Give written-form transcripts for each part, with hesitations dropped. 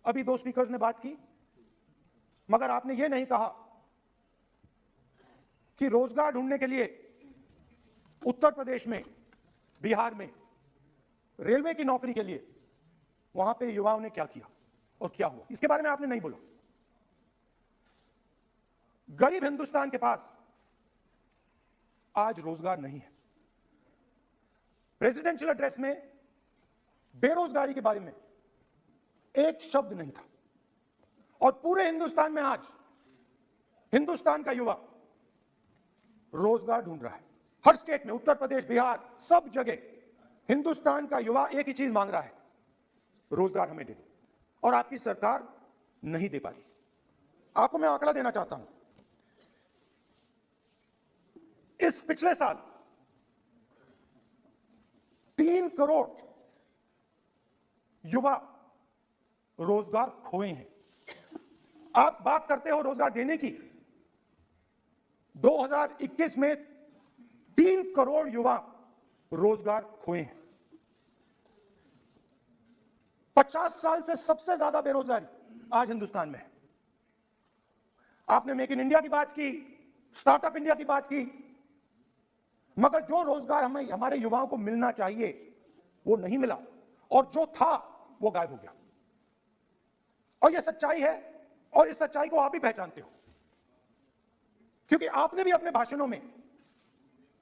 अभी दो स्पीकर्स ने बात की, मगर आपने यह नहीं कहा कि रोजगार ढूंढने के लिए उत्तर प्रदेश में, बिहार में रेलवे की नौकरी के लिए वहां पे युवाओं ने क्या किया और क्या हुआ, इसके बारे में आपने नहीं बोला। गरीब हिंदुस्तान के पास आज रोजगार नहीं है। प्रेसिडेंशियल एड्रेस में बेरोजगारी के बारे में एक शब्द नहीं था, और पूरे हिंदुस्तान में आज हिंदुस्तान का युवा रोजगार ढूंढ रहा है। हर स्टेट में, उत्तर प्रदेश, बिहार, सब जगह हिंदुस्तान का युवा एक ही चीज मांग रहा है, रोजगार हमें दे दो, और आपकी सरकार नहीं दे पा रही। आपको मैं आंकड़ा देना चाहता हूं। इस पिछले साल 3 करोड़ युवा रोजगार खोए हैं। आप बात करते हो रोजगार देने की, 2021 में 3 करोड़ युवा रोजगार खोए हैं। 50 साल से सबसे ज्यादा बेरोजगारी आज हिंदुस्तान में है। आपने मेक इन इंडिया की बात की, स्टार्टअप इंडिया की बात की, मगर जो रोजगार हमें, हमारे युवाओं को मिलना चाहिए वो नहीं मिला, और जो था वो गायब हो गया। और ये सच्चाई है, और इस सच्चाई को आप भी पहचानते हो, क्योंकि आपने भी अपने भाषणों में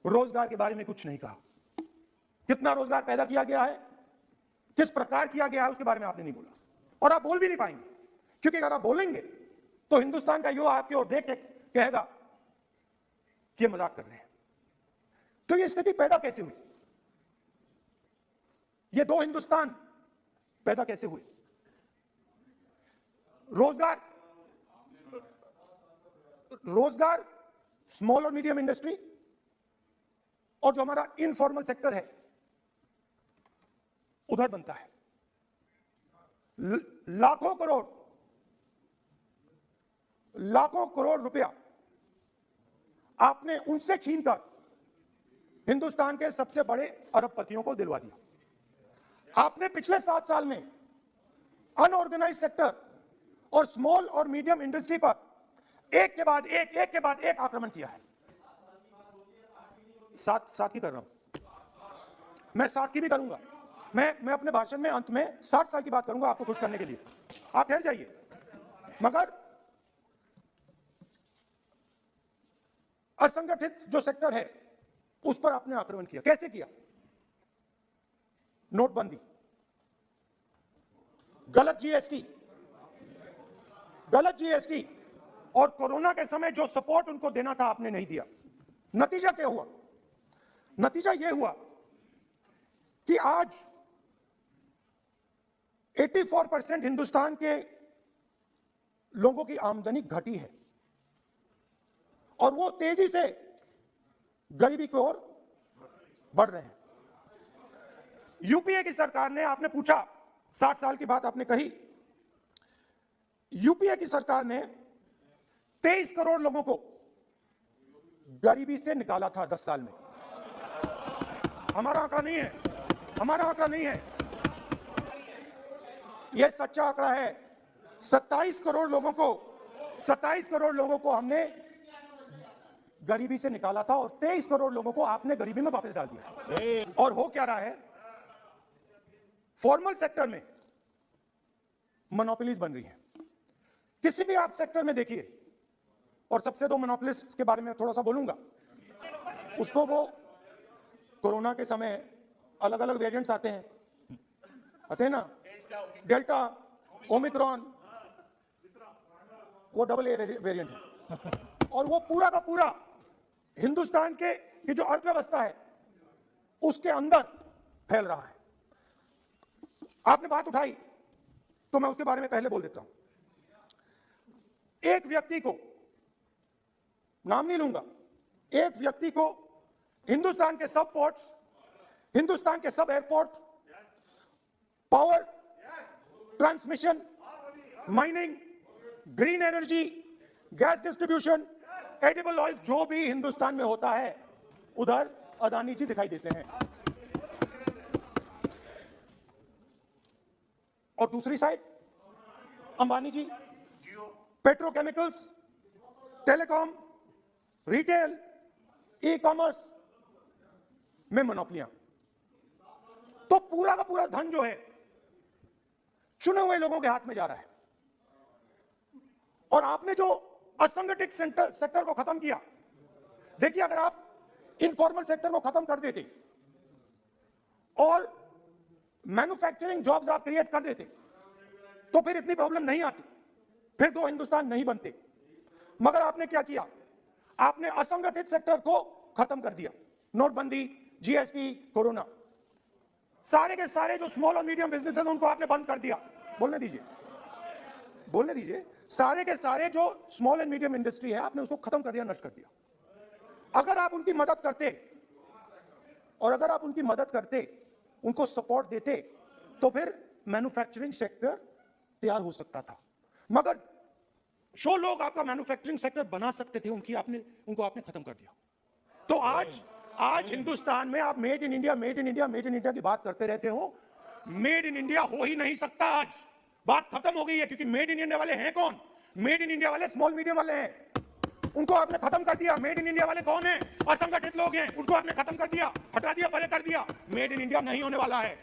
रोजगार के बारे में कुछ नहीं कहा। कितना रोजगार पैदा किया गया है, किस प्रकार किया गया है, उसके बारे में आपने नहीं बोला, और आप बोल भी नहीं पाएंगे, क्योंकि अगर आप बोलेंगे तो हिंदुस्तान का युवा आपकी ओर देख के कहेगा कि ये मजाक कर रहे हैं। तो ये स्थिति पैदा कैसे हुई? ये दो हिंदुस्तान पैदा कैसे हुए? रोजगार स्मॉल और मीडियम इंडस्ट्री और जो हमारा इनफॉर्मल सेक्टर है उधर बनता है। लाखों करोड़ रुपया आपने उनसे छीनकर हिंदुस्तान के सबसे बड़े अरबपतियों को दिलवा दिया। आपने पिछले 7 साल में अनऑर्गेनाइज्ड सेक्टर और स्मॉल और मीडियम इंडस्ट्री पर एक के बाद एक आक्रमण किया है। 7 की कर रहा हूं मैं, 60 की भी करूंगा मैं अपने भाषण में अंत में 60 साल की बात करूंगा आपको खुश करने के लिए। आप ठहर जाइए। मगर असंगठित जो सेक्टर है उस पर आपने आक्रमण किया। कैसे किया? नोटबंदी, गलत जीएसटी और कोरोना के समय जो सपोर्ट उनको देना था आपने नहीं दिया। नतीजा क्या हुआ? नतीजा यह हुआ कि आज 84% हिंदुस्तान के लोगों की आमदनी घटी है, और वो तेजी से गरीबी की ओर बढ़ रहे हैं। यूपीए की सरकार ने, आपने पूछा 60 साल की बात आपने कही, यूपीए की सरकार ने 23 करोड़ लोगों को गरीबी से निकाला था 10 साल में। हमारा आंकड़ा नहीं है, यह सच्चा आंकड़ा है। 27 करोड़ लोगों को हमने गरीबी से निकाला था, और 23 करोड़ लोगों को आपने गरीबी में वापस डाल दिया। और हो क्या रहा है? फॉर्मल सेक्टर में मोनोपोलीज बन रही हैं। किसी भी आप सेक्टर में देखिए, और सबसे 2 मोनोपोलिस्ट के बारे में थोड़ा सा बोलूंगा। उसको वो कोरोना के समय अलग अलग वेरिएंट्स आते हैं ना, डेल्टा, ओमिक्रॉन, वो AA वेरिएंट है, और वो पूरा का पूरा हिंदुस्तान के की जो अर्थव्यवस्था है उसके अंदर फैल रहा है। आपने बात उठाई तो मैं उसके बारे में पहले बोल देता हूं। एक व्यक्ति को, नाम नहीं लूंगा, एक व्यक्ति को हिंदुस्तान के सब पोर्ट्स, हिंदुस्तान के सब airport, power, transmission, mining, green energy, gas distribution, edible oil, जो भी हिंदुस्तान में होता है उधर अदानी जी दिखाई देते हैं। और दूसरी side Ambani ji, petrochemicals, telecom, retail, e commerce में मोनोपोलियां। तो पूरा का पूरा धन जो है चुने हुए लोगों के हाथ में जा रहा है। और आपने जो असंगठित सेक्टर को खत्म किया, देखिए अगर आप इनफॉर्मल सेक्टर को खत्म कर देते और मैन्युफैक्चरिंग जॉब्स आप क्रिएट कर देते तो फिर इतनी प्रॉब्लम नहीं आती, फिर दो हिंदुस्तान नहीं बनते। मगर आपने क्या किया? आपने असंगठित सेक्टर को खत्म कर दिया। नोटबंदी, जीएसटी, कोरोना, सारे के सारे जो स्मॉल और मीडियम बिजनेस है उनको आपने बंद कर दिया। बोलने दीजिए। सारे के सारे जो स्मॉल एंड मीडियम इंडस्ट्री है आपने उसको खत्म कर दिया, नष्ट कर दिया। अगर आप उनकी मदद करते और अगर आप उनकी मदद करते, उनको सपोर्ट देते, तो फिर मैन्युफैक्चरिंग सेक्टर तैयार हो सकता था। मगर जो लोग आपका मैन्युफैक्चरिंग सेक्टर बना सकते थे उनको आपने खत्म कर दिया। तो आज हिंदुस्तान में आप मेड इन इंडिया की बात करते रहते हो। मेड इन इंडिया हो ही नहीं सकता। आज बात खत्म हो गई है, क्योंकि मेड इन इंडिया वाले हैं कौन? मेड इन इंडिया वाले स्मॉल मीडियम वाले हैं, उनको आपने खत्म कर दिया। मेड इन इंडिया वाले कौन है? असंगठित लोग हैं, उनको आपने खत्म कर दिया, हटा दिया, परे कर दिया। मेड इन इंडिया नहीं होने वाला है।